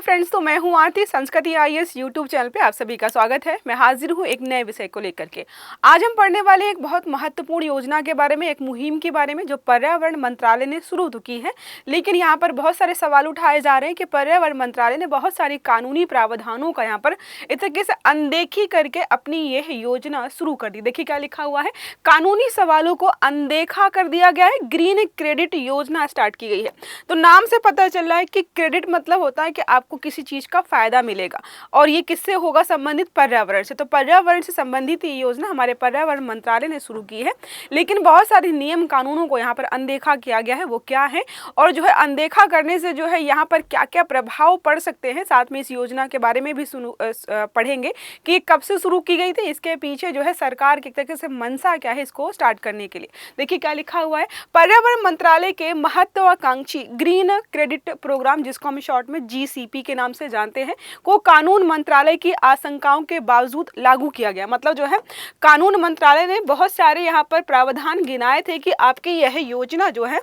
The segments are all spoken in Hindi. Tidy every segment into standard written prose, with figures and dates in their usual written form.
फ्रेंड्स, तो मैं हूं आरती। संस्कृति आईएएस यूट्यूब चैनल पे आप सभी का स्वागत है। मैं हाजिर हूं एक नए विषय को लेकर के। आज हम पढ़ने वाले एक बहुत महत्वपूर्ण योजना के बारे में, एक मुहिम के बारे में जो पर्यावरण मंत्रालय ने शुरू तो की है, लेकिन यहाँ पर बहुत सारे सवाल उठाए जा रहे हैं कि पर्यावरण मंत्रालय ने बहुत सारी कानूनी प्रावधानों का यहाँ पर इस तरीके से अनदेखी करके अपनी यह योजना शुरू कर दी। देखिए क्या लिखा हुआ है, कानूनी सवालों को अनदेखा कर दिया गया है, ग्रीन क्रेडिट योजना स्टार्ट की गई है। तो नाम से पता चल रहा है कि क्रेडिट मतलब होता है कि आपको किसी चीज का फायदा मिलेगा, और ये किससे होगा? संबंधित पर्यावरण से। तो पर्यावरण से संबंधित ये योजना हमारे पर्यावरण मंत्रालय ने शुरू की है, लेकिन बहुत सारे नियम कानूनों को यहाँ पर अनदेखा किया गया है। वो क्या है और जो है अनदेखा करने से जो है यहाँ पर क्या क्या प्रभाव पड़ सकते हैं, साथ में इस योजना के बारे में भी पढ़ेंगे कि कब से शुरू की गई थी, इसके पीछे जो है सरकार की तरीके से मंशा क्या है इसको स्टार्ट करने के लिए। देखिए क्या लिखा हुआ है, पर्यावरण मंत्रालय के महत्वाकांक्षी ग्रीन क्रेडिट प्रोग्राम, जिसको हम शॉर्ट में जीसीपी के नाम से जानते हैं, को कानून मंत्रालय की आशंकाओं के बावजूद लागू किया गया। मतलब जो है कानून मंत्रालय ने बहुत सारे यहाँ पर प्रावधान गिनाए थे कि आपकी यह योजना जो है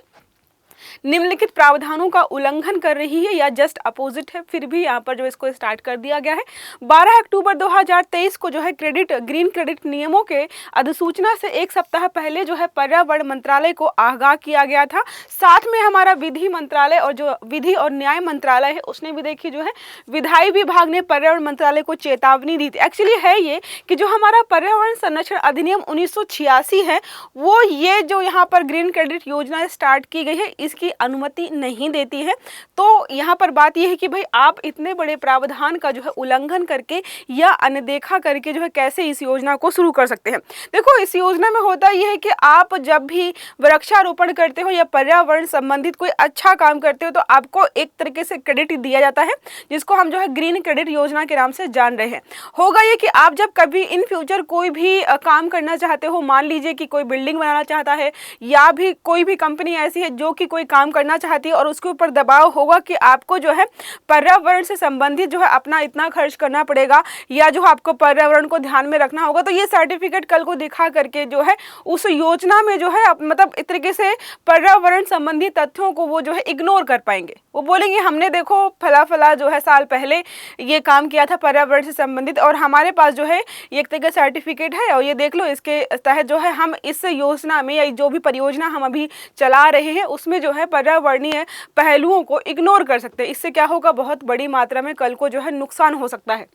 निम्नलिखित प्रावधानों का उल्लंघन कर रही है या जस्ट अपोजिट है, फिर भी यहाँ पर जो इसको स्टार्ट कर दिया गया है। 12 अक्टूबर 2023 को जो है ग्रीन क्रेडिट नियमों के अधिसूचना से एक सप्ताह पहले जो है पर्यावरण मंत्रालय को आगाह किया गया था। साथ में हमारा विधि मंत्रालय और जो विधि और न्याय मंत्रालय है उसने भी देखिए जो है विधायी विभाग ने पर्यावरण मंत्रालय को चेतावनी दी थी। एक्चुअली है ये कि जो हमारा पर्यावरण संरक्षण अधिनियम 1986 है, वो ये जो यहाँ पर ग्रीन क्रेडिट योजना स्टार्ट की गई है इसकी अनुमति नहीं देती है। तो यहाँ पर बात यह है कि भाई आप इतने बड़े प्रावधान का जो है उल्लंघन करके या अनदेखा करके जो है कैसे इस योजना को शुरू कर सकते हैं। देखो इस योजना में होता यह है कि आप जब भी वृक्षारोपण करते हो या पर्यावरण संबंधित कोई अच्छा काम करते हो तो आपको एक तरीके से क्रेडिट दिया जाता है, जिसको हम जो है ग्रीन क्रेडिट योजना के नाम से जान रहे हैं। होगा ये कि आप जब कभी इन फ्यूचर कोई भी काम करना चाहते हो, मान लीजिए कि कोई बिल्डिंग बनाना चाहता है या भी कोई भी कंपनी ऐसी है जो कि कोई काम करना चाहती है और उसके ऊपर दबाव होगा कि आपको जो है पर्यावरण से संबंधित जो है अपना इतना खर्च करना पड़ेगा या जो आपको पर्यावरण को ध्यान में रखना होगा, तो ये सर्टिफिकेट कल को दिखा करके जो है उस योजना में जो है मतलब इस तरीके से पर्यावरण संबंधी तथ्यों को वो जो है इग्नोर कर पाएंगे। वो बोलेंगे हमने देखो फला जो है साल पहले ये काम किया था पर्यावरण से संबंधित और हमारे पास जो है ये एक तरह का सर्टिफिकेट है और ये देख लो, इसके तहत जो है हम इस योजना में या जो भी परियोजना हम अभी चला रहे हैं उसमें जो है पर्यावरणीय पहलुओं को इग्नोर कर सकते हैं। इससे क्या होगा, बहुत बड़ी मात्रा में कल को जो है नुकसान हो सकता है।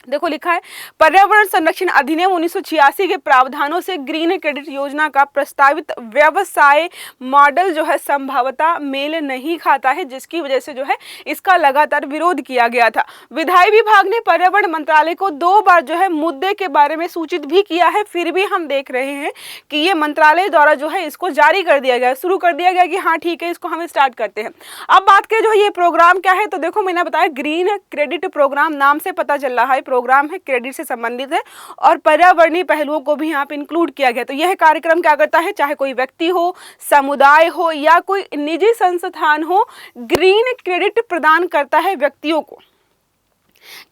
देखो लिखा है, पर्यावरण संरक्षण अधिनियम 1986 के प्रावधानों से ग्रीन क्रेडिट योजना का प्रस्तावित व्यवसाय मॉडल जो है संभवतः मेल नहीं खाता है, जिसकी वजह से जो है इसका लगातार विरोध किया गया था। विधायी विभाग ने पर्यावरण मंत्रालय को 2 बार जो है मुद्दे के बारे में सूचित भी किया है, फिर भी हम देख रहे हैं कि ये मंत्रालय द्वारा जो है इसको जारी कर दिया गया, शुरू कर दिया गया कि हाँ ठीक है इसको हम स्टार्ट करते हैं। अब बात करें जो है ये प्रोग्राम क्या है, तो देखो मैंने बताया ग्रीन क्रेडिट प्रोग्राम, नाम से पता चल रहा है प्रोग्राम है, क्रेडिट से संबंधित है और पर्यावरणीय पहलुओं को भी यहाँ पे इंक्लूड किया गया। तो यह कार्यक्रम क्या करता है, चाहे कोई व्यक्ति हो, समुदाय हो या कोई निजी संस्थान हो, ग्रीन क्रेडिट प्रदान करता है व्यक्तियों को।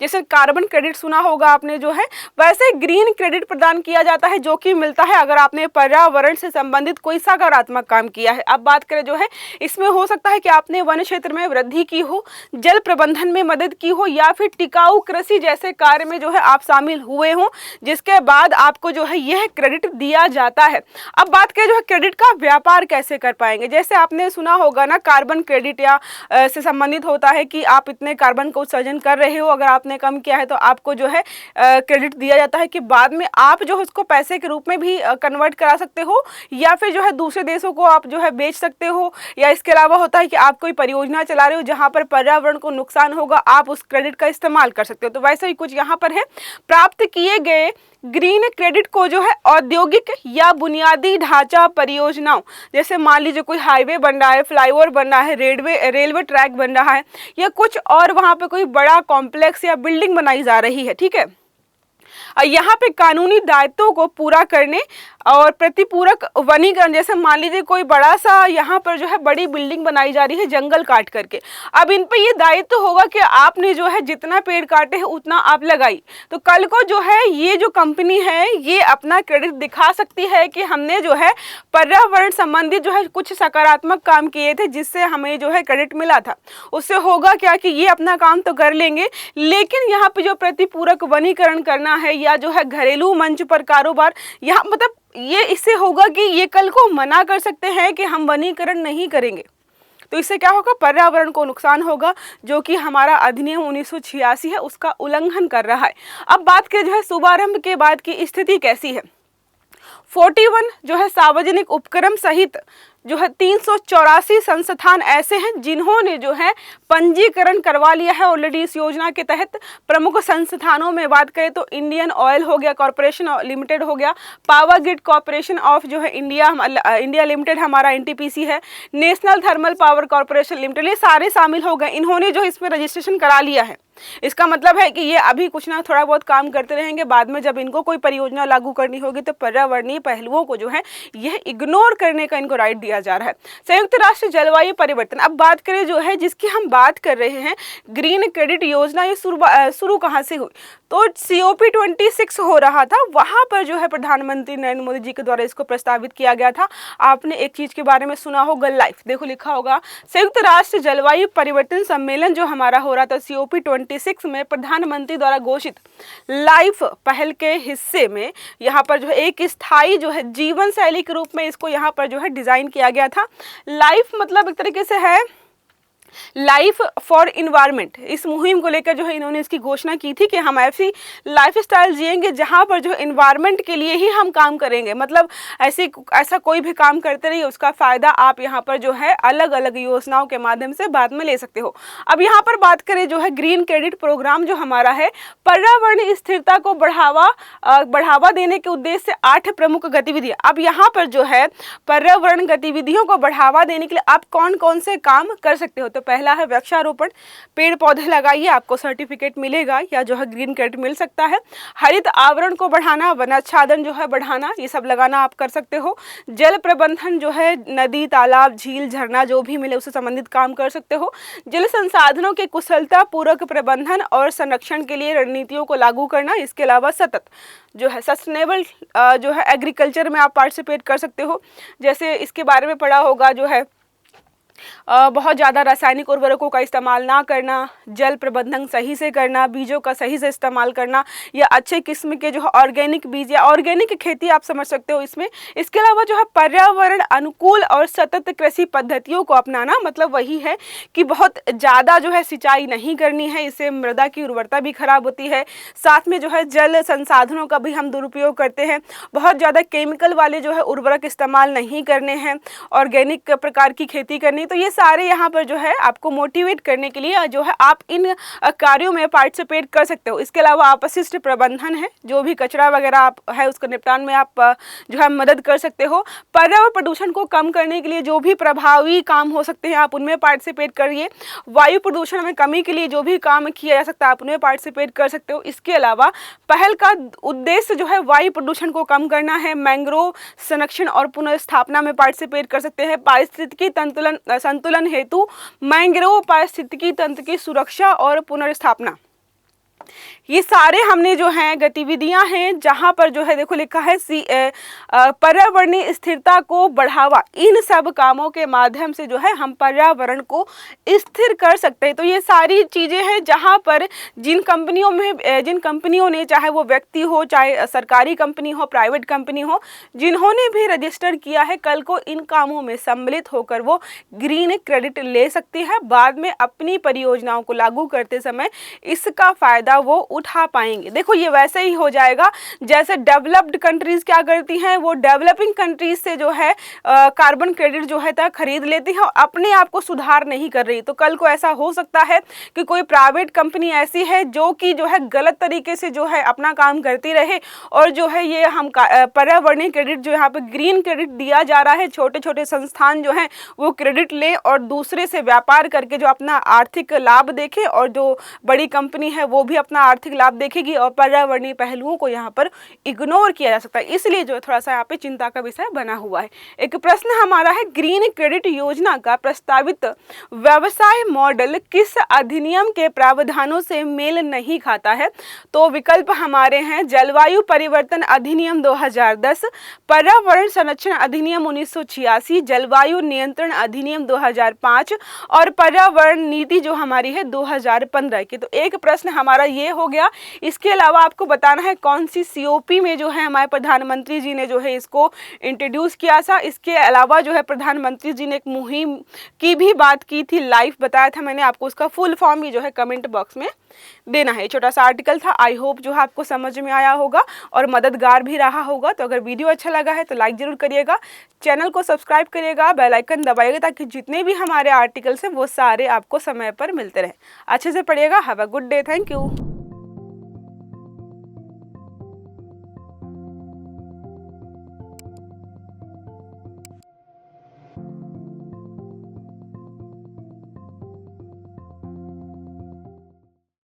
जैसे कार्बन क्रेडिट सुना होगा आपने जो है, वैसे ग्रीन क्रेडिट प्रदान किया जाता है जो कि मिलता है अगर आपने पर्यावरण से संबंधित कोई सकारात्मक काम किया है। अब बात करें जो है इसमें हो सकता है कि आपने वन क्षेत्र में वृद्धि की हो, जल प्रबंधन में मदद की हो या फिर टिकाऊ कृषि जैसे कार्य में जो है आप शामिल हुए हो, जिसके बाद आपको जो है यह क्रेडिट दिया जाता है। अब बात करें जो है क्रेडिट का व्यापार कैसे कर पाएंगे, जैसे आपने सुना होगा ना कार्बन क्रेडिट या से संबंधित होता है कि आप इतने कार्बन का उत्सर्जन कर रहे हो, अगर आपने कम किया है तो आपको जो है क्रेडिट दिया जाता है कि बाद में आप जो है उसको पैसे के रूप में भी कन्वर्ट करा सकते हो या फिर जो है दूसरे देशों को आप जो है बेच सकते हो, या इसके अलावा होता है कि आप कोई परियोजना चला रहे हो जहां पर पर्यावरण को नुकसान होगा, आप उस क्रेडिट का इस्तेमाल कर सकते हो। तो वैसे ही कुछ यहाँ पर है, प्राप्त किए गए ग्रीन क्रेडिट को जो है औद्योगिक या बुनियादी ढांचा परियोजनाओं, जैसे मान लीजिए कोई हाईवे बन रहा है, फ्लाईओवर बन रहा है, रेलवे ट्रैक बन रहा है या कुछ और वहां पे कोई बड़ा कॉम्प्लेक्स या बिल्डिंग बनाई जा रही है, ठीक है। यहाँ पे कानूनी दायित्वों को पूरा करने और प्रतिपूरक वनीकरण, जैसे मान लीजिए कोई बड़ा सा यहाँ पर जो है बड़ी बिल्डिंग बनाई जा रही है जंगल काट करके, अब इन पे ये दायित्व होगा कि आपने जो है जितना पेड़ काटे हैं उतना आप लगाई। तो कल को जो है ये जो कंपनी है ये अपना क्रेडिट दिखा सकती है कि हमने जो है पर्यावरण संबंधित जो है कुछ सकारात्मक काम किए थे जिससे हमें जो है क्रेडिट मिला था। उससे होगा क्या कि ये अपना काम तो कर लेंगे, लेकिन यहाँ पे जो प्रतिपूरक वनीकरण करना है या जो है घरेलू मंच पर कारोबार, यहाँ मतलब ये इससे होगा कि ये कल को मना कर सकते हैं कि हम वनीकरण नहीं करेंगे। तो इससे क्या होगा, पर्यावरण को नुकसान होगा, जो कि हमारा अधिनियम 1986 है उसका उल्लंघन कर रहा है। अब बात करें जो है शुभारंभ के बाद की स्थिति कैसी है। 41 जो है सार्वजनिक उपक्रम सहित जो है 384 संस्थान ऐसे हैं जिन्होंने जो है पंजीकरण करवा लिया है ऑलरेडी इस योजना के तहत। प्रमुख संस्थानों में बात करें तो इंडियन ऑयल हो गया कॉर्पोरेशन लिमिटेड हो गया, पावर ग्रिड कॉर्पोरेशन ऑफ जो है इंडिया लिमिटेड हमारा एनटीपीसी है, national thermal power corporation limited, ये सारे शामिल हो गए। इन्होंने जो इसमें रजिस्ट्रेशन करा लिया है। इसका मतलब है कि ये अभी कुछ ना थोड़ा बहुत काम करते रहेंगे, बाद में जब इनको कोई परियोजना लागू करनी होगी तो पर्यावरणीय पहलुओं को जो है यह इग्नोर करने का इनको राइट दिया जा रहा है। संयुक्त राष्ट्र जलवायु परिवर्तन, अब बात करें जो है जिसकी हम बात कर रहे हैं ग्रीन क्रेडिट योजना, ये शुरू कहाँ से हुई, तो COP26 हो रहा था, वहां पर जो है प्रधानमंत्री नरेंद्र मोदी जी के द्वारा इसको प्रस्तावित किया गया था। आपने एक चीज के बारे में सुना होगा, लाइफ, देखो लिखा होगा संयुक्त राष्ट्र जलवायु परिवर्तन सम्मेलन जो हमारा हो रहा था COP26 में प्रधानमंत्री द्वारा घोषित लाइफ पहल के हिस्से में यहाँ पर जो है एक स्थायी जो है जीवन शैली के रूप में इसको यहाँ पर जो है डिजाइन किया गया था। लाइफ मतलब एक तरीके से है लाइफ फॉर इन्वायरमेंट। इस मुहिम को लेकर जो है इन्होंने इसकी घोषणा की थी कि हम ऐसी लाइफस्टाइल जिएंगे जहां पर जो इन्वायरमेंट के लिए ही हम काम करेंगे, मतलब ऐसा कोई भी काम करते रहिए, उसका फायदा आप यहां पर जो है अलग अलग योजनाओं के माध्यम से बाद में ले सकते हो। अब यहां पर बात करें जो है ग्रीन क्रेडिट प्रोग्राम जो हमारा है, पर्यावरणीय स्थिरता को बढ़ावा देने के उद्देश्य से 8 प्रमुख गतिविधियां। अब यहाँ पर जो है पर्यावरण गतिविधियों को बढ़ावा देने के लिए आप कौन कौन से काम कर सकते हो। तो पहला है वृक्षारोपण, पेड़ पौधे लगाइए, आपको सर्टिफिकेट मिलेगा या जो है ग्रीन क्रेडिट मिल सकता है। हरित आवरण को बढ़ाना, वनाच्छादन जो है बढ़ाना, ये सब लगाना आप कर सकते हो। जल प्रबंधन जो है नदी, तालाब, झील, झरना जो भी मिले उससे संबंधित काम कर सकते हो। जल संसाधनों के कुशलता पूर्वक प्रबंधन और संरक्षण के लिए रणनीतियों को लागू करना। इसके अलावा सतत जो है सस्टेनेबल जो है एग्रीकल्चर में आप पार्टिसिपेट कर सकते हो। जैसे इसके बारे में पढ़ा होगा जो है बहुत ज़्यादा रासायनिक उर्वरकों का इस्तेमाल ना करना, जल प्रबंधन सही से करना, बीजों का सही से इस्तेमाल करना, या अच्छे किस्म के जो है ऑर्गेनिक बीज या ऑर्गेनिक खेती आप समझ सकते हो इसमें। इसके अलावा जो है पर्यावरण अनुकूल और सतत कृषि पद्धतियों को अपनाना, मतलब वही है कि बहुत ज़्यादा जो है सिंचाई नहीं करनी है, इससे मृदा की उर्वरता भी खराब होती है। साथ में जो है जल संसाधनों का भी हम दुरुपयोग करते हैं, बहुत ज़्यादा केमिकल वाले जो है उर्वरक इस्तेमाल नहीं करने हैं, ऑर्गेनिक प्रकार की खेती करनी। तो ये सारे यहाँ पर जो है आपको मोटिवेट करने के लिए जो है आप इन कार्यों में पार्टिसिपेट कर सकते हो। इसके अलावा अपशिष्ट प्रबंधन है, जो भी कचरा वगैरह आप है उसको निपटान में आप जो है मदद कर सकते हो। पर्यावरण प्रदूषण को कम करने के लिए जो भी प्रभावी काम हो सकते हैं आप उनमें पार्टिसिपेट करिए। वायु प्रदूषण में कमी के लिए जो भी काम किया जा सकता है आप उनमें पार्टिसिपेट कर सकते हो। इसके अलावा पहल का उद्देश्य जो है वायु प्रदूषण को कम करना है। मैंग्रोव संरक्षण और पुनर्स्थापना में पार्टिसिपेट कर सकते हैं। पारिस्थितिकी संतुलन हेतु मैंग्रोव पारिस्थितिकी तंत्र की सुरक्षा और पुनर्स्थापना, ये सारे हमने जो हैं गतिविधियां हैं जहां पर जो है देखो लिखा है पर्यावरणीय स्थिरता को बढ़ावा। इन सब कामों के माध्यम से जो है हम पर्यावरण को स्थिर कर सकते हैं। तो ये सारी चीज़ें हैं जहां पर जिन कंपनियों ने, चाहे वो व्यक्ति हो, चाहे सरकारी कंपनी हो, प्राइवेट कंपनी हो, जिन्होंने भी रजिस्टर किया है, कल को इन कामों में सम्मिलित होकर वो ग्रीन क्रेडिट ले सकती है। बाद में अपनी परियोजनाओं को लागू करते समय इसका फायदा वो उठा पाएंगे। देखो ये वैसे ही हो जाएगा जैसे डेवलप्ड कंट्रीज क्या करती हैं, वो डेवलपिंग कंट्रीज से जो है कार्बन क्रेडिट जो है खरीद लेती हैं और अपने आप को सुधार नहीं कर रही। तो कल को ऐसा हो सकता है कि कोई प्राइवेट कंपनी ऐसी है जो कि जो है गलत तरीके से जो है अपना काम करती रहे और जो है ये हम पर्यावरणीय क्रेडिट जो यहाँ पे ग्रीन क्रेडिट दिया जा रहा है, छोटे छोटे संस्थान जो हैं वो क्रेडिट ले और दूसरे से व्यापार करके जो अपना आर्थिक लाभ देखें और जो बड़ी कंपनी है वो भी अपना आर्थिक लाभ देखेगी और पर्यावरणीय पहलुओं को यहाँ पर इग्नोर किया जा सकता है। इसलिए जो है थोड़ा सा यहाँ पे चिंता का विषय बना हुआ है। एक प्रश्न हमारा है, ग्रीन क्रेडिट योजना का प्रस्तावित व्यवसाय मॉडल किस अधिनियम के प्रावधानों से मेल नहीं खाता है? तो विकल्प हमारे हैं जलवायु परिवर्तन अधिनियम 2010, पर्यावरण संरक्षण अधिनियम 1986, जलवायु नियंत्रण अधिनियम 2005 और पर्यावरण नीति जो हमारी है 2015 की। तो एक प्रश्न हमारा ये हो गया। इसके अलावा आपको बताना है कौन सी सीओपी में जो है हमारे प्रधानमंत्री जी ने जो है इसको इंट्रोड्यूस किया था। इसके अलावा जो है प्रधानमंत्री जी ने एक मुहिम की भी बात की थी, लाइव बताया था मैंने आपको, उसका फुल फॉर्म भी जो है कमेंट बॉक्स में देना है। छोटा सा आर्टिकल था, आई होप जो है आपको समझ में आया होगा और मददगार भी रहा होगा। तो अगर वीडियो अच्छा लगा है तो लाइक जरूर करिएगा, चैनल को सब्सक्राइब करिएगा, बेल आइकन दबाइएगा ताकि जितने भी हमारे आर्टिकल्स हैं वो सारे आपको समय पर मिलते रहें। अच्छे से पढ़िएगा। Have a good day. Thank you.